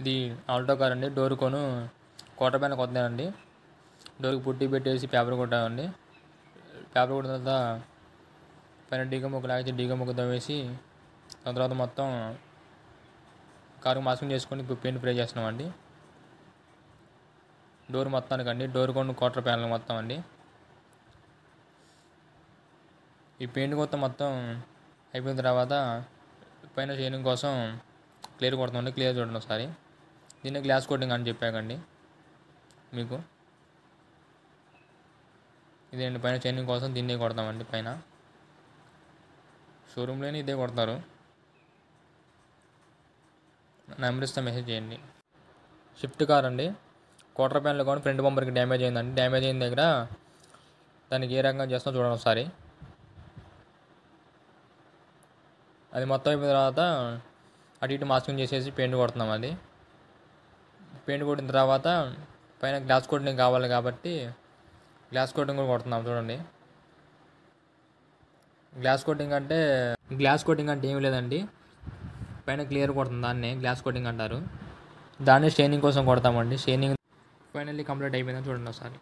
ఇది Alto car అండి. Door కొను క్వార్టర్ పైన కొత్తదండి. డోర్కి పుట్టి పెట్టేసి పేపర్ కొట్టామండి. పేపర్ కొట్టిన తర్వాత పైన డీగ ముక్క లాగేసి డీగ ముక్కతో వేసి దాని తర్వాత మొత్తం కారు మాస్కింగ్ చేసుకొని పెయింట్ స్ప్రే చేస్తున్నామండి. డోర్ మొత్తానికి అండి. డోర్ కొను క్వార్టర్ ప్యానల్ మొత్తం అండి. ఈ పెయింట్ మొత్తం అయిపోయిన తర్వాత పైన షైనింగ్ కోసం క్లియర్ కొడతామండి. క్లియర్ చూడండి ఒకసారి. దీన్ని గ్లాస్ కోటింగ్ అని చెప్పాకండి మీకు. ఇదేంటి పైన షైనింగ్ కోసం దీన్ని కొడతామండి. పైన షోరూమ్లోనే ఇదే కొడతారు. నెంబర్ ఇస్తే మెసేజ్ చేయండి. షిఫ్ట్ కార్ అండి. క్వార్టర్ ప్యానల్ కానీ ఫ్రంట్ బంపర్కి డ్యామేజ్ అయిందండి. డ్యామేజ్ అయిన దగ్గర దానికి ఏ రకంగా చేస్తామో చూడండి ఒకసారి. అది మొత్తం అయిపోయిన తర్వాత అటు ఇటు మాస్కింగ్ చేసేసి పెయింట్ కొడుతున్నాం. అది పెయింట్ కొట్టిన తర్వాత పైన గ్లాస్ కోటింగ్ కావాలి కాబట్టి గ్లాస్ కోటింగ్ కూడా కొడుతున్నాం చూడండి. గ్లాస్ కోటింగ్ అంటే ఏమి లేదండి. పైన క్లియర్ కొడుతుంది, దాన్నే గ్లాస్ కోటింగ్ అంటారు. దాన్నే షైనింగ్ కోసం కొడతామండి. షైనింగ్ ఫైనల్లీ కంప్లీట్ అయిపోయిందని చూడండి ఒకసారి.